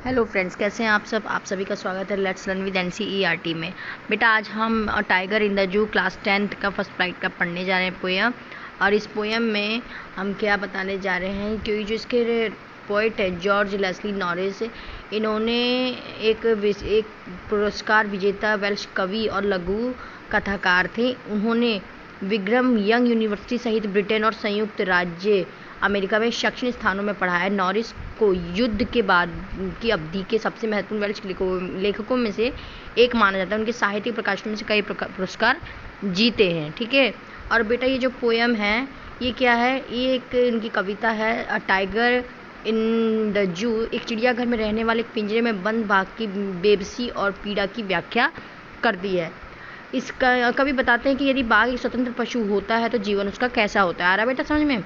Hello friends, कैसे हैं आप सब। आप सभी का स्वागत है लेट्स लर्न विद एनसीईआरटी में। बेटा आज हम tiger in the zoo class 10th का फर्स्ट फ्लाइट का पढ़ने जा रहे हैं पोयम। और इस पोयम में हम क्या बताने जा रहे हैं, क्योंकि जो इसके पोइट है जॉर्ज लेस्ली नॉरिस, इन्होंने एक पुरस्कार विजेता वेल्श कवि और लघु कथाकार थे। उन्होंने विक्रम यंग यूनिवर्सिटी सहित ब्रिटेन और संयुक्त राज्य अमेरिका में शैक्षणिक स्थानों में पढ़ा है। नॉरिस को युद्ध के बाद की अवधि के सबसे महत्वपूर्ण वेल्श लेखकों में से एक माना जाता है। उनके साहित्यिक प्रकाशनों में से कई पुरस्कार जीते हैं। ठीक है। और बेटा ये जो पोयम है ये क्या है, ये एक इनकी कविता है। A tiger in the zoo एक चिड़ियाघर में रहने वाले एक पिंजरे में बंद बाघ की बेबसी और पीड़ा की व्याख्या करती है। इसका कवि बताते हैं कि यदि बाघ एक स्वतंत्र पशु होता है तो जीवन उसका कैसा होता है। आ रहा बेटा समझ में।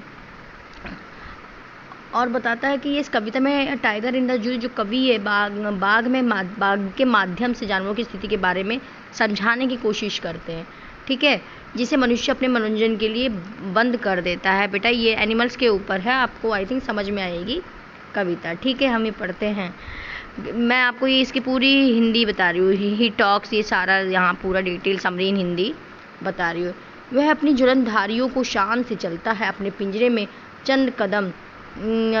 और बताता है कि ये इस कविता में टाइगर इन द जू जो कवि है बाघ के माध्यम से जानवरों की स्थिति के बारे में समझाने की कोशिश करते हैं। ठीक है, जिसे मनुष्य अपने मनोरंजन के लिए बंद कर देता है। बेटा ये एनिमल्स के ऊपर है, आपको आई थिंक समझ में आएगी कविता। ठीक है, हम ये पढ़ते हैं। मैं आपको ये इसकी पूरी हिंदी बता रही हूँ। ही टॉक्स, ये सारा यहाँ पूरा डिटेल समरी इन हिंदी बता रही हूँ। वह अपनी जुलनधारियों को शान से चलता है, अपने पिंजरे में चंद कदम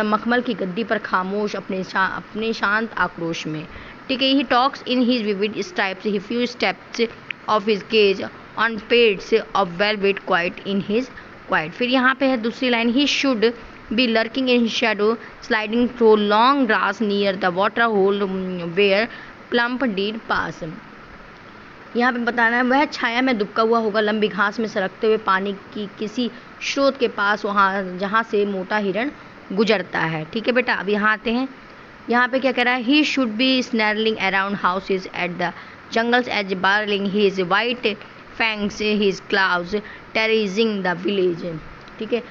मखमल की गद्दी पर खामोश, अपने शांत आक्रोश में। ठीक है। He talks in his vivid stripes, he few steps of his cage on pads of velvet quiet in his quiet. फिर यहाँ पे है दूसरी line, he should be lurking in shadow sliding through long grass near the water hole where plump deer pass. यहाँ पे बताना है वह छाया में दुबका हुआ होगा लंबी घास में सरकते हुए पानी की किसी स्रोत के पास, वहाँ जहाँ से मोटा हिरण गुजरता है। ठीक है बेटा, अब यहाँ आते हैं। यहाँ पे क्या कह रहा है, he should be snarling around houses at the jungle's edge baring his white fangs his claws terrorising the village. ठीक है।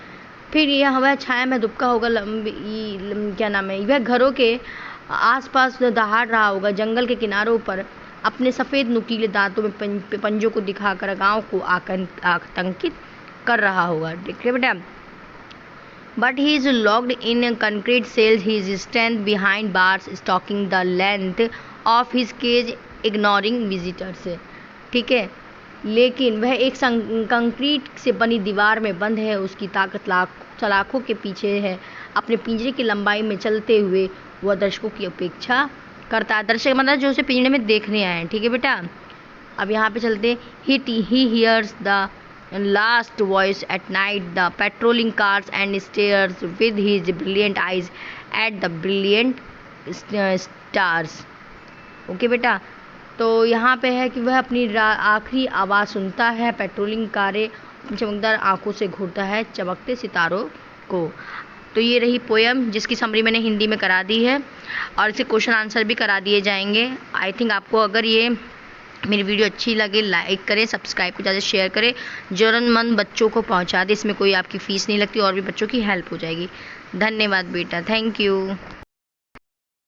फिर यह वह छाया में दुबका होगा क्या नाम है, वह घरों के आसपास दहाड़ रहा होगा, जंगल के किनारों पर अपने सफ़ेद नुकीले दांतों में पंजों को दिखाकर गांव को आतंकित कर रहा होगा। ठीक है बेटा। But he is locked in concrete cells, his strength behind bars, stalking the length of his cage, ignoring visitors। ठीक है। लेकिन वह एक कंक्रीट से बनी दीवार में बंद है, उसकी ताकत सलाखों के पीछे है। अपने पिंजरे की लंबाई में चलते हुए वह दर्शकों की अपेक्षा करता है। दर्शक मतलब जो उसे पिंजरे में देखने आए हैं। ठीक है बेटा। अब यहाँ पे चलते, he hears the last voice at night, the patrolling cars, and stares with his brilliant eyes at the brilliant stars। Okay बेटा। तो यहाँ पे है कि वह अपनी आखिरी आवाज़ सुनता है, पेट्रोलिंग कारें चमकदार आंखों से घूरता है चमकते सितारों को। तो ये रही पोयम, जिसकी समरी मैंने हिंदी में करा दी है और इसके क्वेश्चन आंसर भी करा दिए जाएंगे। आई थिंक आपको अगर ये मेरी वीडियो अच्छी लगे लाइक करें, सब्सक्राइब को ज़्यादा शेयर करें, ज़रूरतमंद बच्चों को पहुंचा दें। इसमें कोई आपकी फ़ीस नहीं लगती और भी बच्चों की हेल्प हो जाएगी। धन्यवाद बेटा, थैंक यू।